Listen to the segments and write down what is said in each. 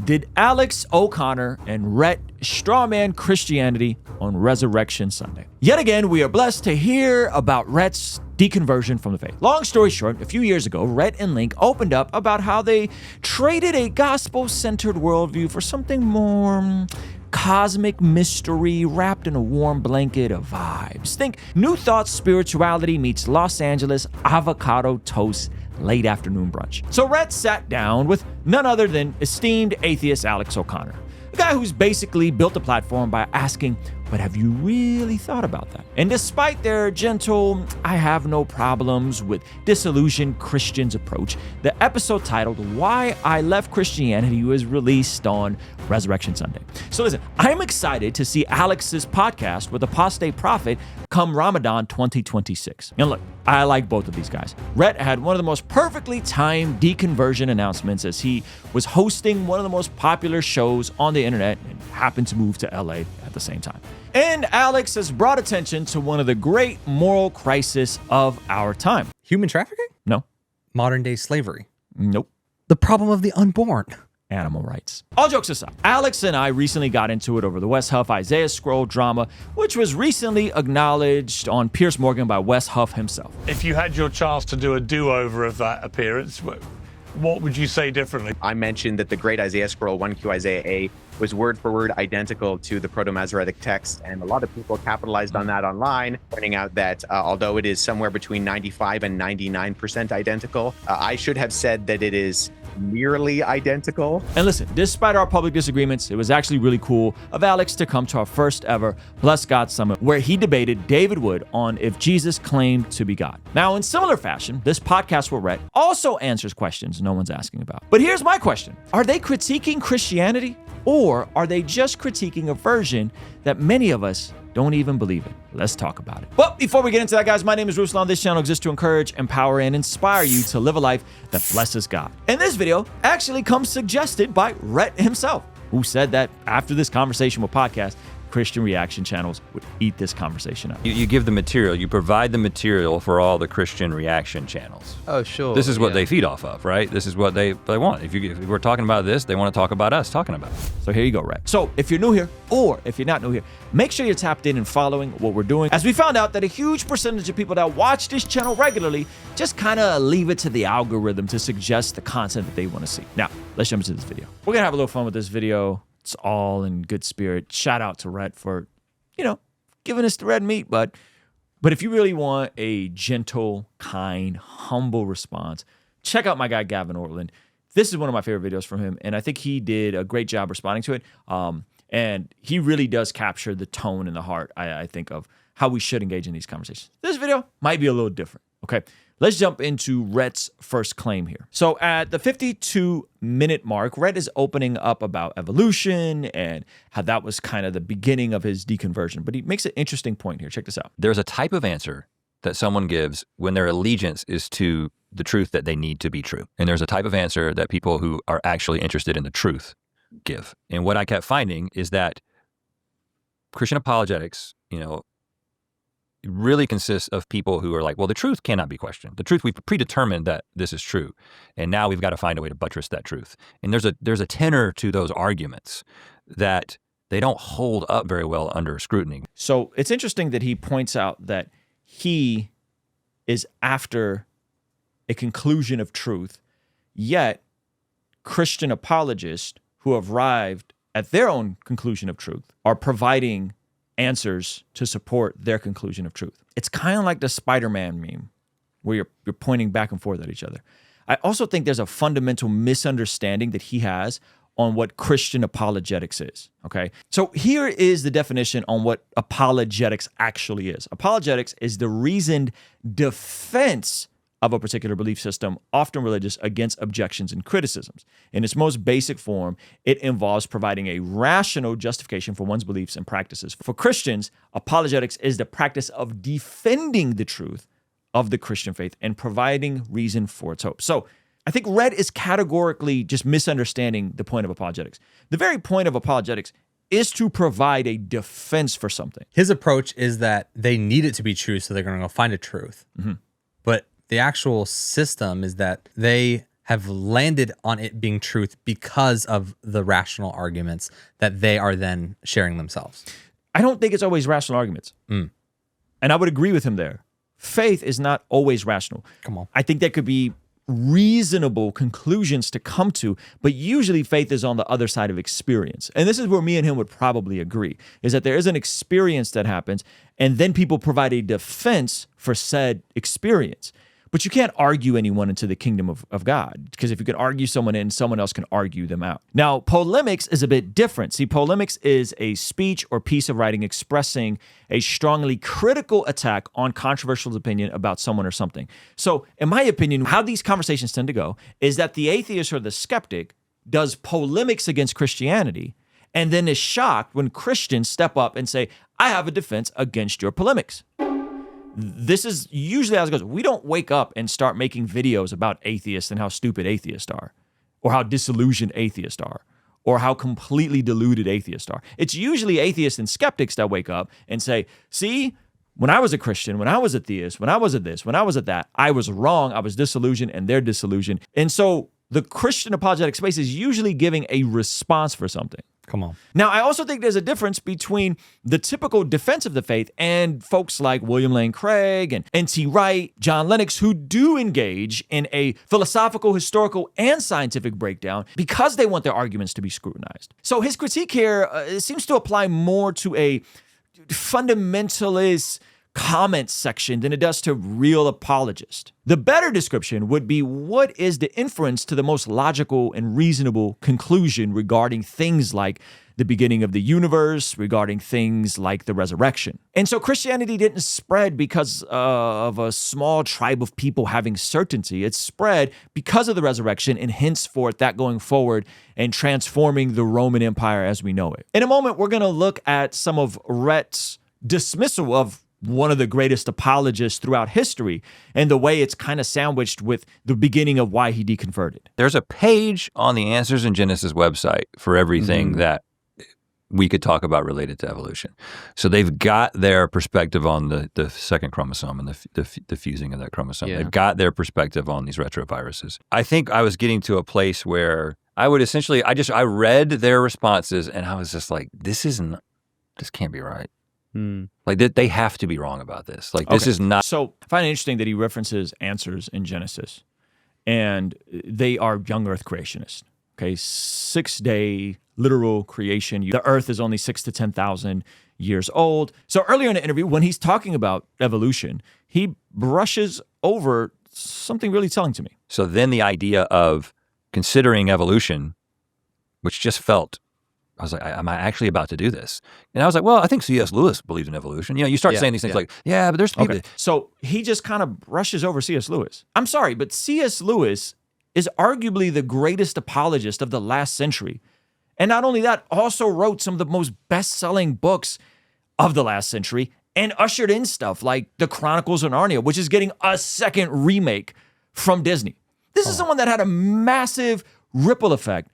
Did Alex O'Connor and Rhett Strawman Christianity on Resurrection Sunday? Yet again, we are blessed to hear about Rhett's deconversion from the faith. Long story short, a few years ago, Rhett and Link opened up about how they traded a gospel-centered worldview for something more cosmic mystery wrapped in a warm blanket of vibes. Think New Thought spirituality meets Los Angeles avocado toast late afternoon brunch. So Rhett sat down with none other than esteemed atheist Alex O'Connor, a guy who's basically built a platform by asking, but have you really thought about that? And despite their gentle, I have no problems with disillusioned Christians approach, the episode titled Why I Left Christianity was released on Resurrection Sunday. So listen, I'm excited to see Alex's podcast with Apostate Prophet come Ramadan 2026. And look, I like both of these guys. Rhett had one of the most perfectly timed deconversion announcements as he was hosting one of the most popular shows on the internet and happened to move to LA at the same time. And Alex has brought attention to one of the great moral crises of our time. Human trafficking? No. Modern day slavery? Nope. The problem of the unborn? Animal rights. All jokes aside, Alex and I recently got into it over the Wes Huff Isaiah Scroll drama, which was recently acknowledged on Piers Morgan by Wes Huff himself. If you had your chance to do a do-over of that appearance, what would you say differently? I mentioned that the great Isaiah Scroll 1Q Isaiah A was word for word identical to the Proto-Masoretic text, and a lot of people capitalized on that online, pointing out that although it is somewhere between 95 and 99% identical, I should have said that it is nearly identical. And listen, despite our public disagreements, it was actually really cool of Alex to come to our first ever Bless God Summit, where he debated David Wood on if Jesus claimed to be God. Now, in similar fashion, this podcast with Rhett also answers questions no one's asking about. But here's my question. Are they critiquing Christianity, or are they just critiquing a version that many of us don't even believe in? Let's talk about it. But before we get into that, guys, my name is Ruslan. This channel exists to encourage, empower, and inspire you to live a life that blesses God. And this video actually comes suggested by Rhett himself, who said that after this conversation with podcast, Christian reaction channels would eat this conversation up. You give the material, you provide the material for all the Christian reaction channels. Oh, sure. This is what they feed off of, right? This is what they want. If we're talking about this, they want to talk about us talking about it. So here you go, Rhett. So if you're new here, or if you're not new here, make sure you're tapped in and following what we're doing, as we found out that a huge percentage of people that watch this channel regularly just kind of leave it to the algorithm to suggest the content that they want to see. Now, let's jump into this video. We're gonna have a little fun with this video. It's all in good spirit. Shout out to Rhett for, giving us the red meat, but if you really want a gentle, kind, humble response, check out my guy, Gavin Ortland. This is one of my favorite videos from him, and I think he did a great job responding to it. And he really does capture the tone and the heart, I think, of how we should engage in these conversations. This video might be a little different, okay? Let's jump into Rhett's first claim here. So at the 52-minute mark, Rhett is opening up about evolution and how that was kind of the beginning of his deconversion. But he makes an interesting point here. Check this out. There's a type of answer that someone gives when their allegiance is to the truth that they need to be true. And there's a type of answer that people who are actually interested in the truth give. And what I kept finding is that Christian apologetics, really consists of people who are like, well, the truth cannot be questioned. The truth, we've predetermined that this is true. And now we've got to find a way to buttress that truth. And there's a tenor to those arguments that they don't hold up very well under scrutiny. So it's interesting that he points out that he is after a conclusion of truth, yet Christian apologists who have arrived at their own conclusion of truth are providing answers to support their conclusion of truth. It's kind of like the Spider-Man meme where you're pointing back and forth at each other. I also think there's a fundamental misunderstanding that he has on what Christian apologetics is, okay? So here is the definition on what apologetics actually is. Apologetics is the reasoned defense of a particular belief system, often religious, against objections and criticisms. In its most basic form, it involves providing a rational justification for one's beliefs and practices. For Christians, apologetics is the practice of defending the truth of the Christian faith and providing reason for its hope. So I think Rhett is categorically just misunderstanding the point of apologetics. The very point of apologetics is to provide a defense for something. His approach is that they need it to be true, so they're going to go find a truth. Mm-hmm. But the actual system is that they have landed on it being truth because of the rational arguments that they are then sharing themselves. I don't think it's always rational arguments. And I would agree with him there. Faith is not always rational. Come on. I think there could be reasonable conclusions to come to, but usually faith is on the other side of experience. And this is where me and him would probably agree, is that there is an experience that happens, and then people provide a defense for said experience. But you can't argue anyone into the kingdom of God, because if you can argue someone in, someone else can argue them out. Now, polemics is a bit different. See, polemics is a speech or piece of writing expressing a strongly critical attack on controversial opinion about someone or something. So, in my opinion, how these conversations tend to go is that the atheist or the skeptic does polemics against Christianity and then is shocked when Christians step up and say, I have a defense against your polemics. This is usually how it goes. We don't wake up and start making videos about atheists and how stupid atheists are, or how disillusioned atheists are, or how completely deluded atheists are. It's usually atheists and skeptics that wake up and say, see, when I was a Christian, when I was a theist, when I was at this, when I was at that, I was wrong, I was disillusioned, and they're disillusioned. And so the Christian apologetic space is usually giving a response for something. Come on. Now, I also think there's a difference between the typical defense of the faith and folks like William Lane Craig and N.T. Wright, John Lennox, who do engage in a philosophical, historical, and scientific breakdown because they want their arguments to be scrutinized. So his critique here seems to apply more to a fundamentalist comment section than it does to real apologist. The better description would be, what is the inference to the most logical and reasonable conclusion regarding things like the beginning of the universe, regarding things like the resurrection. And so Christianity didn't spread because of a small tribe of people having certainty. It spread because of the resurrection, and henceforth that going forward and transforming the Roman Empire as we know it. In a moment, we're going to look at some of Rhett's dismissal of one of the greatest apologists throughout history, and the way it's kind of sandwiched with the beginning of why he deconverted. There's a page on the Answers in Genesis website for everything that we could talk about related to evolution. So they've got their perspective on the second chromosome and the fusing of that chromosome. Yeah. They've got their perspective on these retroviruses. I think I was getting to a place where I would essentially, I read their responses and I was just like, this can't be right. Like they have to be wrong about this. Like this is not. So I find it interesting that he references answers in Genesis, and they are young earth creationists. Okay, 6-day literal creation. The earth is only 6,000 to 10,000 years old. So earlier in the interview, when he's talking about evolution, he brushes over something really telling to me. So then the idea of considering evolution, which just felt, I was like, am I actually about to do this? And I was like, well, I think C.S. Lewis believed in evolution. You know, you start saying these things like, yeah, but there's people. Okay. So he just kind of brushes over C.S. Lewis. I'm sorry, but C.S. Lewis is arguably the greatest apologist of the last century. And not only that, also wrote some of the most best-selling books of the last century and ushered in stuff like The Chronicles of Narnia, which is getting a second remake from Disney. This is someone that had a massive ripple effect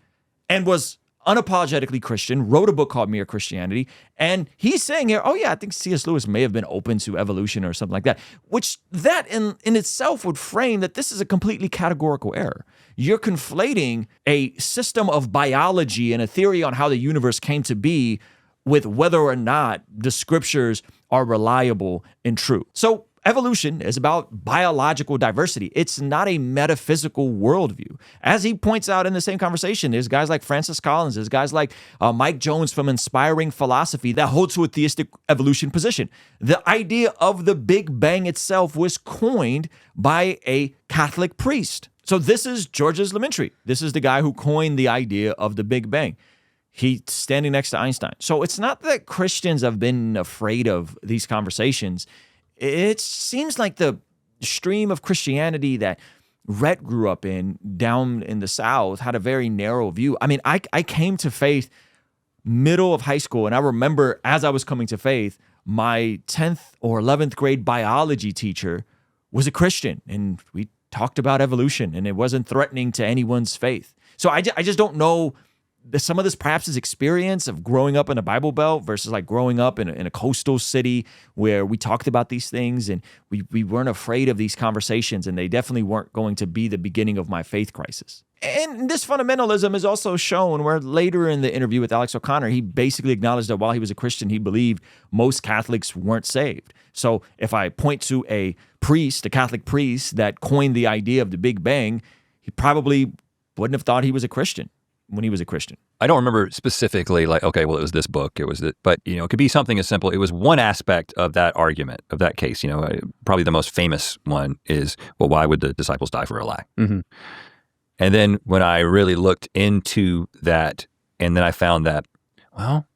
and was unapologetically Christian, wrote a book called Mere Christianity, and he's saying here, oh yeah, I think C.S. Lewis may have been open to evolution or something like that, which that in itself would frame that this is a completely categorical error. You're conflating a system of biology and a theory on how the universe came to be with whether or not the scriptures are reliable and true. So evolution is about biological diversity. It's not a metaphysical worldview. As he points out in the same conversation, there's guys like Francis Collins, there's guys like Mike Jones from Inspiring Philosophy that hold to a theistic evolution position. The idea of the Big Bang itself was coined by a Catholic priest. So this is Georges Lemaitre. This is the guy who coined the idea of the Big Bang. He's standing next to Einstein. So it's not that Christians have been afraid of these conversations. It seems like the stream of Christianity that Rhett grew up in down in the South had a very narrow view. I mean, I came to faith middle of high school, and I remember as I was coming to faith, my 10th or 11th grade biology teacher was a Christian, and we talked about evolution, and it wasn't threatening to anyone's faith. So I just don't know some of this perhaps is experience of growing up in a Bible Belt versus like growing up in a coastal city where we talked about these things and we weren't afraid of these conversations, and they definitely weren't going to be the beginning of my faith crisis. And this fundamentalism is also shown where later in the interview with Alex O'Connor, he basically acknowledged that while he was a Christian, he believed most Catholics weren't saved. So if I point to a priest, a Catholic priest that coined the idea of the Big Bang, he probably wouldn't have thought he was a Christian when he was a Christian. I don't remember specifically like, okay, well, it was this book, it was it, but it could be something as simple. It was one aspect of that argument, of that case. Probably the most famous one is, well, why would the disciples die for a lie? Mm-hmm. And then when I really looked into that, and then I found that, well,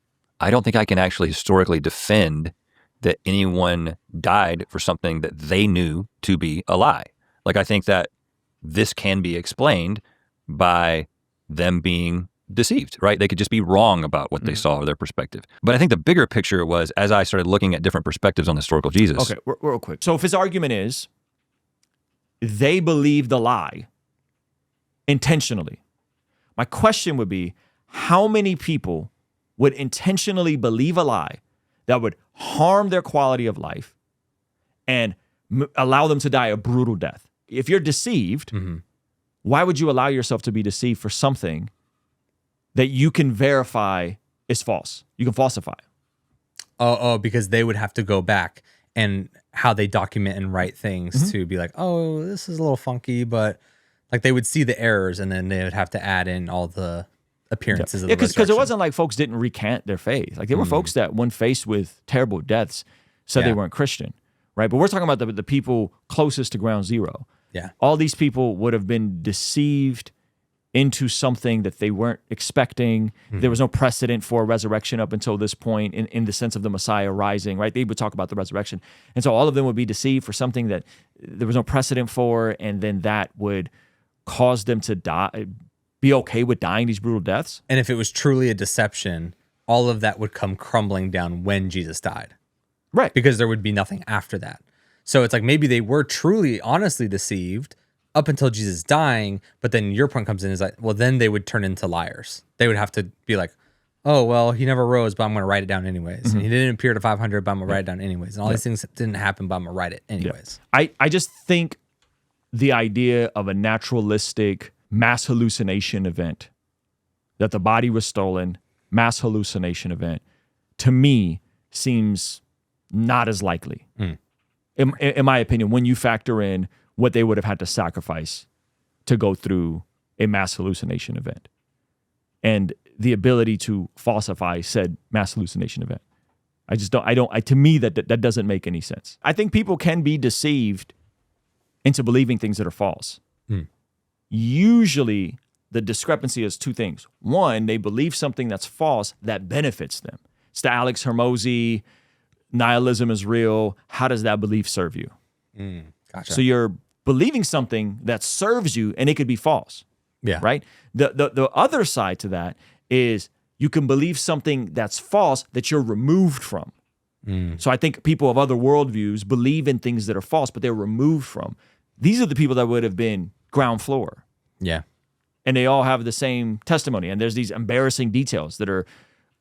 I don't think I can actually historically defend that anyone died for something that they knew to be a lie. Like, I think that this can be explained by them being deceived, right? They could just be wrong about what they saw or their perspective. But I think the bigger picture was, as I started looking at different perspectives on the historical Jesus. Okay, real quick. So if his argument is they believe the lie intentionally, my question would be, how many people would intentionally believe a lie that would harm their quality of life and allow them to die a brutal death? If you're deceived, why would you allow yourself to be deceived for something that you can verify is false? You can falsify. Oh, because they would have to go back and how they document and write things to be like, oh, this is a little funky, but like they would see the errors and then they would have to add in all the appearances of the because resurrection. it wasn't like folks didn't recant their faith. Like, there were folks that, when faced with terrible deaths, said they weren't Christian, right? But we're talking about the people closest to ground zero. Yeah. All these people would have been deceived into something that they weren't expecting. There was no precedent for a resurrection up until this point in the sense of the Messiah rising, right? They would talk about the resurrection. And so all of them would be deceived for something that there was no precedent for, and then that would cause them to die, be okay with dying these brutal deaths. And if it was truly a deception, all of that would come crumbling down when Jesus died. Right. Because there would be nothing after that. So it's like maybe they were truly, honestly deceived up until Jesus dying, but then your point comes in is like, well, then they would turn into liars. They would have to be like, oh, well, he never rose, but I'm going to write it down anyways. And he didn't appear to 500, but I'm going to write it down anyways. And all these things didn't happen, but I'm going to write it anyways. I just think the idea of a naturalistic mass hallucination event, that the body was stolen, mass hallucination event, to me seems not as likely. In my opinion, when you factor in what they would have had to sacrifice to go through a mass hallucination event and the ability to falsify said mass hallucination event. To me, that doesn't make any sense. I think people can be deceived into believing things that are false. Usually the discrepancy is two things. One, they believe something that's false that benefits them. It's the Alex Hormozy, nihilism is real. How does that belief serve you? Gotcha. So you're believing something that serves you, and it could be false. Yeah. Right? The other side to that is you can believe something that's false that you're removed from. So I think people of other worldviews believe in things that are false, but they're removed from. These are the people that would have been ground floor. Yeah. And they all have the same testimony. And there's these embarrassing details that are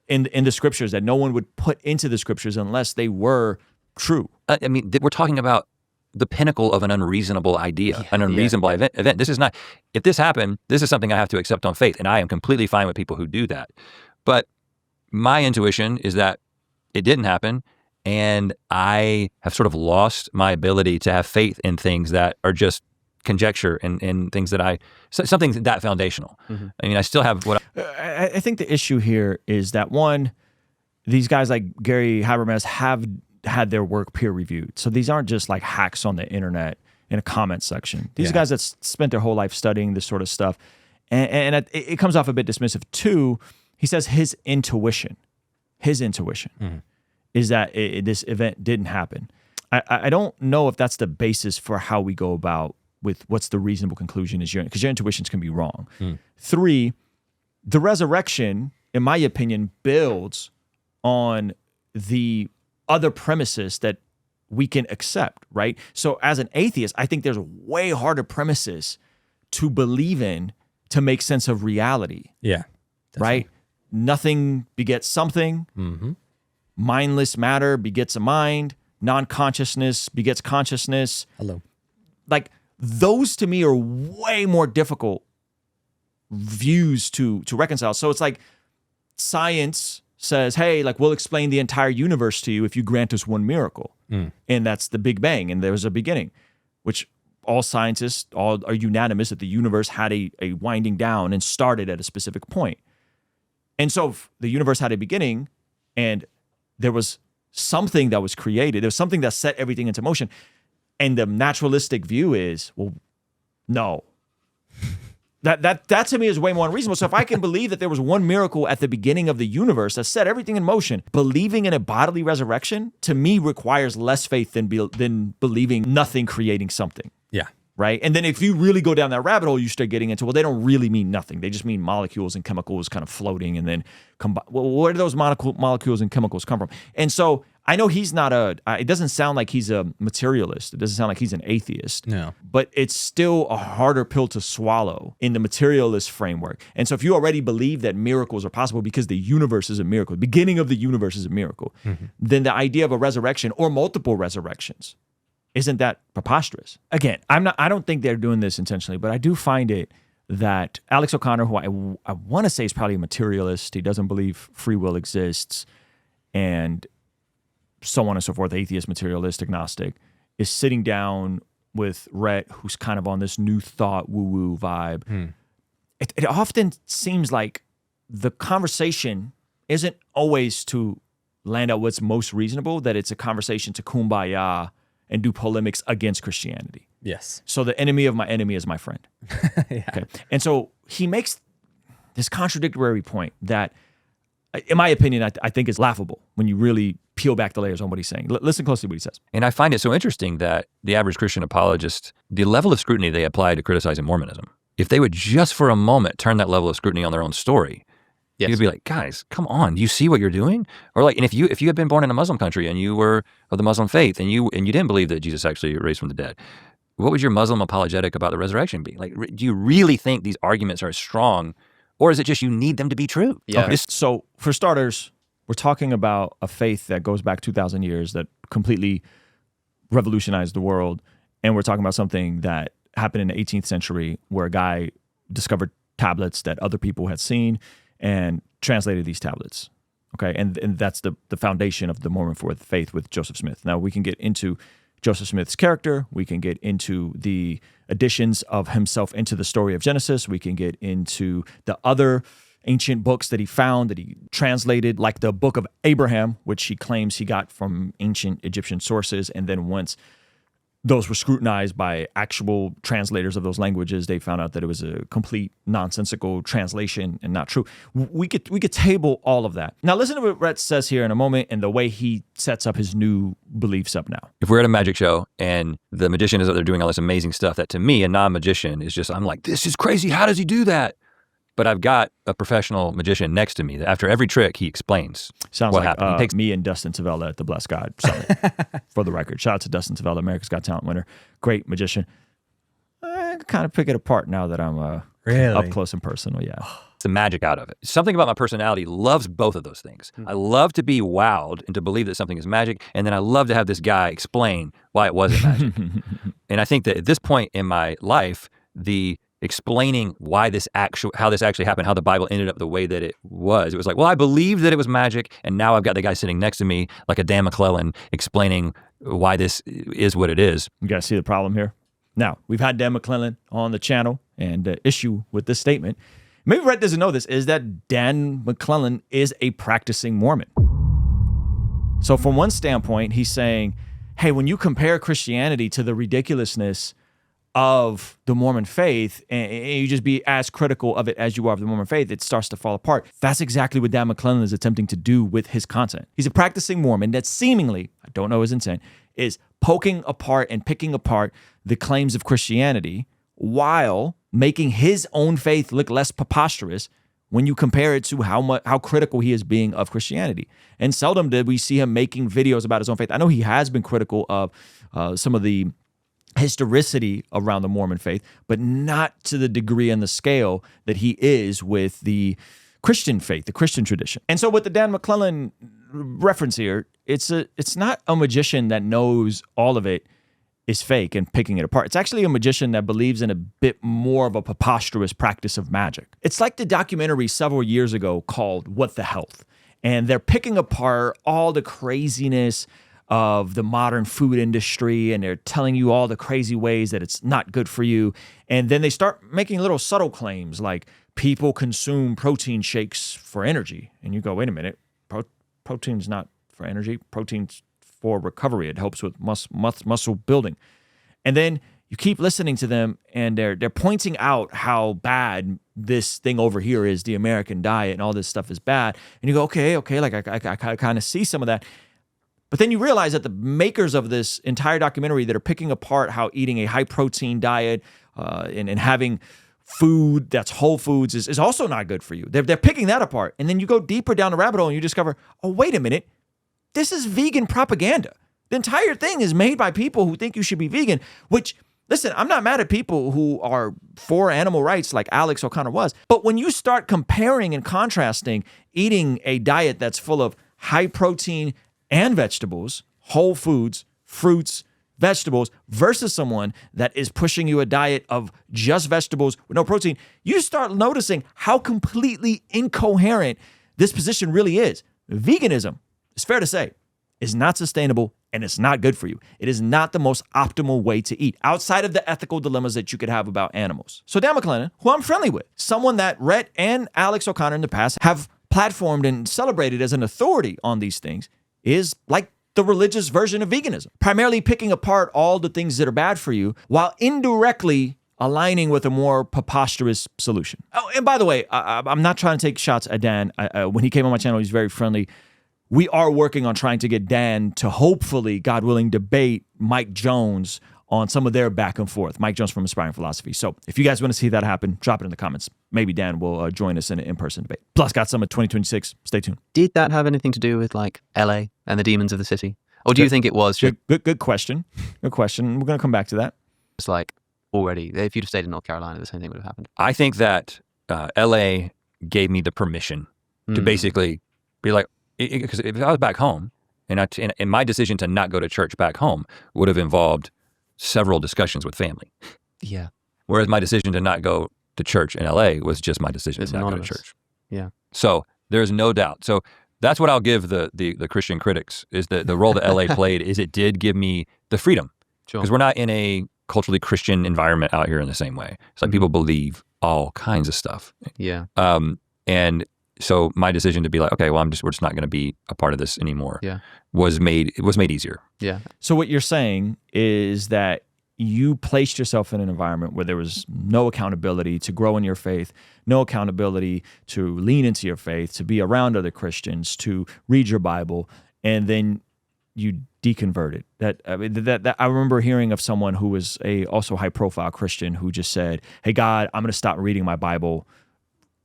in the scriptures that no one would put into the scriptures unless they were true. I mean, we're talking about the pinnacle of an unreasonable idea, an unreasonable event. This is not, if this happened, this is something I have to accept on faith, and I am completely fine with people who do that. But my intuition is that it didn't happen, and I have sort of lost my ability to have faith in things that are just conjecture and things that something that foundational. I mean, I still have what I think the issue here is that, one, these guys like Gary Habermas have had their work peer reviewed. So these aren't just like hacks on the internet in a comment section. These are guys that spent their whole life studying this sort of stuff. And it comes off a bit dismissive. Two, he says his intuition is that this event didn't happen. I don't know if that's the basis for how we go about with what's the reasonable conclusion is because your intuitions can be wrong. Three, the resurrection, in my opinion, builds on the other premises that we can accept, right? So as an atheist, I think there's way harder premises to believe in to make sense of reality. Yeah. right? Nothing begets something. Mindless matter begets a mind. Non-consciousness begets consciousness. Hello. Like, those to me are way more difficult views to reconcile. So it's like science says, hey, like, we'll explain the entire universe to you if you grant us one miracle. And that's the Big Bang. And there was a beginning, which all scientists all are unanimous that the universe had a winding down and started at a specific point. And so if the universe had a beginning and there was something that was created, there was something that set everything into motion. And the naturalistic view is, well, no. That to me is way more unreasonable. So if I can believe that there was one miracle at the beginning of the universe that set everything in motion, believing in a bodily resurrection to me requires less faith than believing nothing creating something. Yeah. Right? And then if you really go down that rabbit hole, you start getting into, well, they don't really mean nothing. They just mean molecules and chemicals kind of floating and then combine. Well, where do those molecules and chemicals come from? And so I know he's not it doesn't sound like he's a materialist. It doesn't sound like he's an atheist. No. But it's still a harder pill to swallow in the materialist framework. And so if you already believe that miracles are possible because the universe is a miracle, the beginning of the universe is a miracle, then the idea of a resurrection or multiple resurrections, isn't that preposterous? Again, I don't think they're doing this intentionally, but I do find it that Alex O'Connor, who I want to say is probably a materialist, he doesn't believe free will exists, and so on and so forth, atheist, materialist, agnostic, is sitting down with Rhett, who's kind of on this new thought, woo-woo vibe. It often seems like the conversation isn't always to land out what's most reasonable, that it's a conversation to kumbaya and do polemics against Christianity. Yes. So the enemy of my enemy is my friend. Yeah. Okay. And so he makes this contradictory point that, in my opinion, I think is laughable when you really peel back the layers on what he's saying. Listen closely to what he says. And I find it so interesting that the average Christian apologist, the level of scrutiny they apply to criticizing Mormonism, if they would just for a moment turn that level of scrutiny on their own story, you'd be like, guys, come on, do you see what you're doing? Or like, and if you had been born in a Muslim country and you were of the Muslim faith and you didn't believe that Jesus actually raised from the dead, what would your Muslim apologetic about the resurrection be? Like, do you really think these arguments are as strong, or is it just you need them to be true? Yeah. Okay. So for starters, we're talking about a faith that goes back 2,000 years that completely revolutionized the world. And we're talking about something that happened in the 18th century where a guy discovered tablets that other people had seen and translated these tablets. Okay. And that's the foundation of the Mormon faith with Joseph Smith. Now we can get into Joseph Smith's character. We can get into the additions of himself into the story of Genesis. We can get into the other ancient books that he found, that he translated, like the Book of Abraham, which he claims he got from ancient Egyptian sources. And then once those were scrutinized by actual translators of those languages, they found out that it was a complete nonsensical translation and not true. We could table all of that. Now listen to what Rhett says here in a moment and the way he sets up his new beliefs up now. If we're at a magic show and the magician is out there doing all this amazing stuff that to me, a non-magician, is just, I'm like, this is crazy. How does he do that? But I've got a professional magician next to me that after every trick, he explains Sounds what like happened. He takes me and Dustin Tavella at the Blessed God Summit, for the record. Shout out to Dustin Tavella, America's Got Talent winner. Great magician. I kind of pick it apart now that I'm Really? up close and personal, yeah. the magic out of it. Something about my personality loves both of those things. I love to be wowed and to believe that something is magic, and then I love to have this guy explain why it wasn't magic. And I think that at this point in my life, the explaining how this actually happened, how the Bible ended up the way that it was like, well, I believed that it was magic, and now I've got the guy sitting next to me like a Dan McClellan explaining why this is what it is. You guys see the problem here? Now, we've had Dan McClellan on the channel, and the issue with this statement, maybe Rhett doesn't know this, is that Dan McClellan is a practicing Mormon. So from one standpoint, he's saying, hey, when you compare Christianity to the ridiculousness of the Mormon faith, and you just be as critical of it as you are of the Mormon faith, it starts to fall apart. That's exactly what Dan McClellan is attempting to do with his content. He's a practicing Mormon that seemingly, I don't know his intent, is poking apart and picking apart the claims of Christianity while making his own faith look less preposterous when you compare it to how critical he is being of Christianity. And seldom did we see him making videos about his own faith. I know he has been critical of some of the historicity around the Mormon faith, but not to the degree and the scale that he is with the Christian faith, the Christian tradition. And so with the Dan McClellan reference here, it's not a magician that knows all of it is fake and picking it apart. It's actually a magician that believes in a bit more of a preposterous practice of magic. It's like the documentary several years ago called What the Health. And they're picking apart all the craziness of the modern food industry, and they're telling you all the crazy ways that it's not good for you. And then they start making little subtle claims like people consume protein shakes for energy. And you go, wait a minute, protein's not for energy. Protein's for recovery. It helps with muscle building. And then you keep listening to them, and they're pointing out how bad this thing over here is, the American diet, and all this stuff is bad. And you go, okay, like I kind of see some of that. But then you realize that the makers of this entire documentary that are picking apart how eating a high protein diet and having food that's whole foods is also not good for you. They're picking that apart. And then you go deeper down the rabbit hole and you discover, oh, wait a minute, this is vegan propaganda. The entire thing is made by people who think you should be vegan, which, listen, I'm not mad at people who are for animal rights like Alex O'Connor was. But when you start comparing and contrasting eating a diet that's full of high protein and vegetables, whole foods, fruits, vegetables, versus someone that is pushing you a diet of just vegetables with no protein, you start noticing how completely incoherent this position really is. Veganism, it's fair to say, is not sustainable and it's not good for you. It is not the most optimal way to eat outside of the ethical dilemmas that you could have about animals. So Dan McClellan, who I'm friendly with, someone that Rhett and Alex O'Connor in the past have platformed and celebrated as an authority on these things, is like the religious version of veganism, primarily picking apart all the things that are bad for you while indirectly aligning with a more preposterous solution. Oh, and by the way, I'm not trying to take shots at Dan. When he came on my channel, he's very friendly. We are working on trying to get Dan to hopefully, God willing, debate Mike Jones on some of their back and forth. Mike Jones from Aspiring Philosophy. So if you guys want to see that happen, drop it in the comments. Maybe Dan will join us in an in-person debate. Plus, got some of 2026. Stay tuned. Did that have anything to do with like LA and the demons of the city? Or do you think it was just good question? Good question. We're going to come back to that. It's like already, if you'd have stayed in North Carolina, the same thing would have happened. I think that LA gave me the permission to basically be like, because if I was back home and my decision to not go to church back home would have involved several discussions with family. Yeah. Whereas my decision to not go to church in LA was just my decision to not go to church. Yeah. So there's no doubt. So that's what I'll give the Christian critics, is the role that LA played is it did give me the freedom. Sure. Because we're not in a culturally Christian environment out here in the same way. It's like people believe all kinds of stuff. Yeah. And so my decision to be like, okay, well, we're just not going to be a part of this anymore. Yeah. Was made easier. Yeah. So what you're saying is that you placed yourself in an environment where there was no accountability to grow in your faith, no accountability to lean into your faith, to be around other Christians, to read your Bible, and then you deconverted. That I remember hearing of someone who was also high-profile Christian who just said, "Hey God, I'm going to stop reading my Bible,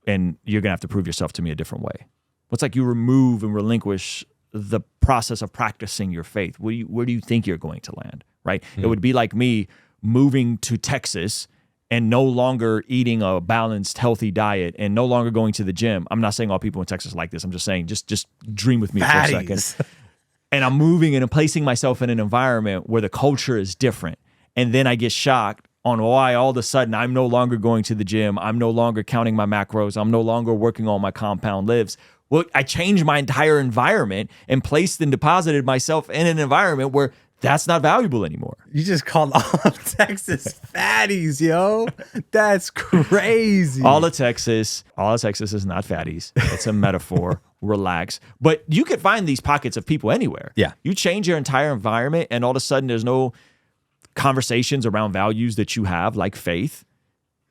and you're going to have to prove yourself to me a different way." It's like you remove and relinquish the process of practicing your faith. Where do you think you're going to land, right? It would be like me moving to Texas and no longer eating a balanced, healthy diet and no longer going to the gym. I'm not saying all people in Texas like this. I'm just saying, just dream with me for a second. And I'm moving and placing myself in an environment where the culture is different. And then I get shocked on why all of a sudden I'm no longer going to the gym. I'm no longer counting my macros. I'm no longer working on my compound livs. Well, I changed my entire environment and placed and deposited myself in an environment where that's not valuable anymore. You just called all of Texas fatties, yo. That's crazy. All of Texas is not fatties. It's a metaphor. Relax. But you could find these pockets of people anywhere. Yeah. You change your entire environment and all of a sudden there's no conversations around values that you have, like faith,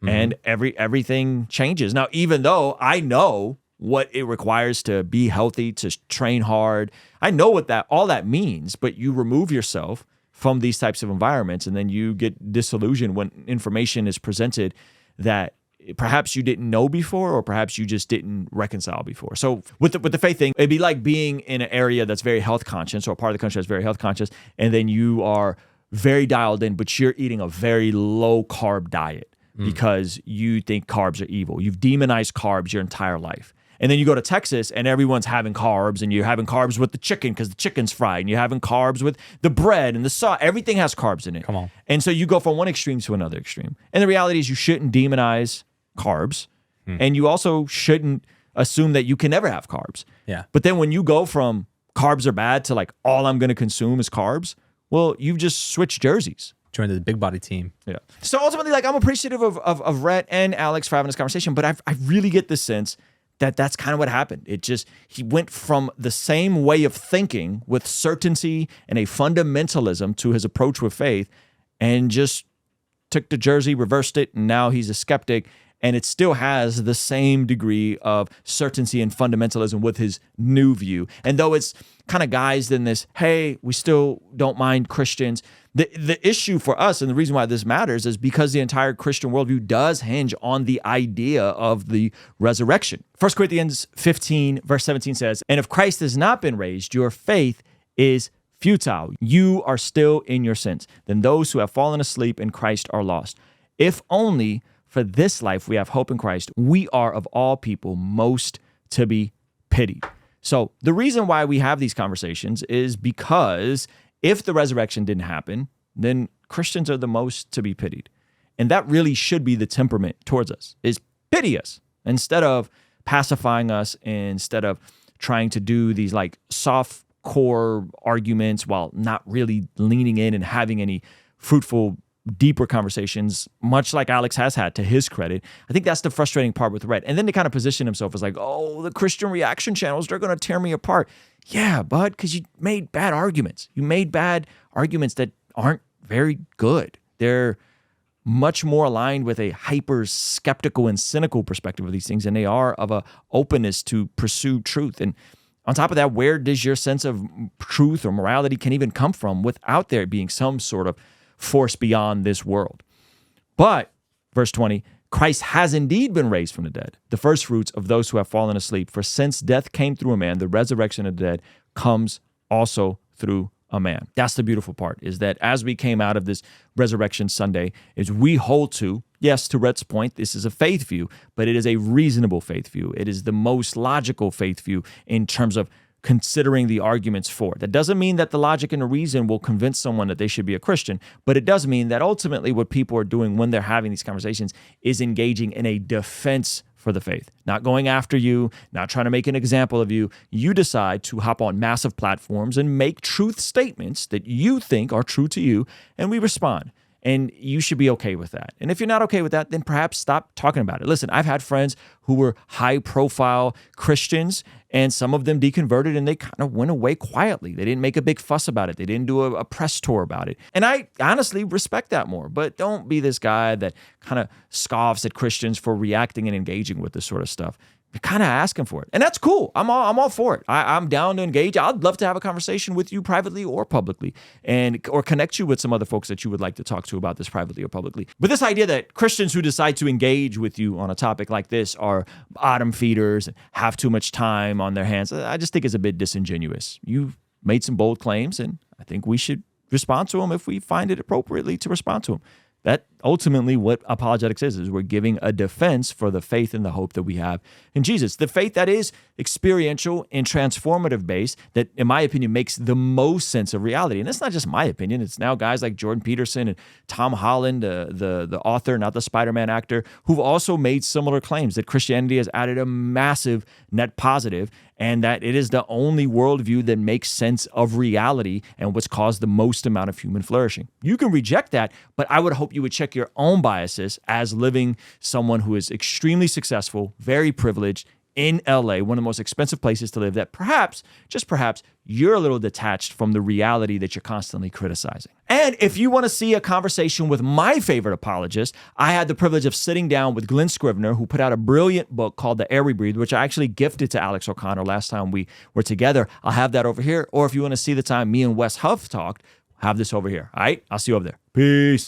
and everything changes. Now, even though I know what it requires to be healthy, to train hard, I know what all that means, but you remove yourself from these types of environments and then you get disillusioned when information is presented that perhaps you didn't know before or perhaps you just didn't reconcile before. So with the faith thing, it'd be like being in an area that's very health conscious or a part of the country that's very health conscious, and then you are very dialed in, but you're eating a very low carb diet because you think carbs are evil. You've demonized carbs your entire life. And then you go to Texas and everyone's having carbs, and you're having carbs with the chicken because the chicken's fried, and you're having carbs with the bread and the sauce. Everything has carbs in it. Come on. And so you go from one extreme to another extreme. And the reality is you shouldn't demonize carbs, and you also shouldn't assume that you can never have carbs. Yeah. But then when you go from carbs are bad to like all I'm going to consume is carbs, well, you've just switched jerseys. Join the big body team. Yeah. So ultimately, like, I'm appreciative of Rhett and Alex for having this conversation, but I really get the sense that that's kind of what happened. He went from the same way of thinking with certainty and a fundamentalism to his approach with faith, and just took the jersey, reversed it, and now he's a skeptic. And it still has the same degree of certainty and fundamentalism with his new view. And though it's kind of guised in this, hey, we still don't mind Christians, the issue for us, and the reason why this matters, is because the entire Christian worldview does hinge on the idea of the resurrection. 1 Corinthians 15, verse 17 says, "And if Christ has not been raised, your faith is futile. You are still in your sins. Then those who have fallen asleep in Christ are lost. If only for this life we have hope in Christ, we are of all people most to be pitied." So the reason why we have these conversations is because if the resurrection didn't happen, then Christians are the most to be pitied. And that really should be the temperament towards us, is pity us instead of pacifying us, instead of trying to do these like soft core arguments while not really leaning in and having any fruitful deeper conversations, much like Alex has had, to his credit. I think that's the frustrating part with Rhett. And then to kind of position himself as like, oh, the Christian reaction channels, they're going to tear me apart. Yeah, bud, because you made bad arguments. You made bad arguments that aren't very good. They're much more aligned with a hyper skeptical and cynical perspective of these things than they are of a openness to pursue truth. And on top of that, where does your sense of truth or morality can even come from without there being some sort of force beyond this world? But, verse 20, Christ has indeed been raised from the dead, the first fruits of those who have fallen asleep. For since death came through a man, the resurrection of the dead comes also through a man. That's the beautiful part, is that as we came out of this Resurrection Sunday, is we hold to, yes, to Rhett's point, this is a faith view, but it is a reasonable faith view. It is the most logical faith view in terms of considering the arguments for it. That doesn't mean that the logic and the reason will convince someone that they should be a Christian, but it does mean that ultimately what people are doing when they're having these conversations is engaging in a defense for the faith, not going after you, not trying to make an example of you. You decide to hop on massive platforms and make truth statements that you think are true to you, and we respond. And you should be okay with that. And if you're not okay with that, then perhaps stop talking about it. Listen, I've had friends who were high-profile Christians, and some of them deconverted, and they kind of went away quietly. They didn't make a big fuss about it. They didn't do a press tour about it. And I honestly respect that more. But don't be this guy that kind of scoffs at Christians for reacting and engaging with this sort of stuff. You're kind of asking for it. And that's cool. I'm all for it. I'm down to engage. I'd love to have a conversation with you privately or publicly, or connect you with some other folks that you would like to talk to about this privately or publicly. But this idea that Christians who decide to engage with you on a topic like this are bottom feeders and have too much time on their hands, I just think is a bit disingenuous. You've made some bold claims, and I think we should respond to them if we find it appropriately to respond to them. That ultimately what apologetics is we're giving a defense for the faith and the hope that we have in Jesus. The faith that is experiential and transformative based, that in my opinion makes the most sense of reality. And that's not just my opinion. It's now guys like Jordan Peterson and Tom Holland, the author, not the Spider-Man actor, who've also made similar claims that Christianity has added a massive net positive, and that it is the only worldview that makes sense of reality and what's caused the most amount of human flourishing. You can reject that, but I would hope you would check your own biases as living someone who is extremely successful, very privileged, in LA, one of the most expensive places to live, that perhaps, just perhaps, you're a little detached from the reality that you're constantly criticizing. And if you want to see a conversation with my favorite apologist, I had the privilege of sitting down with Glenn Scrivener, who put out a brilliant book called The Air We Breathe, which I actually gifted to Alex O'Connor last time we were together. I'll have that over here. Or if you want to see the time me and Wes Huff talked, have this over here. All right? I'll see you over there. Peace.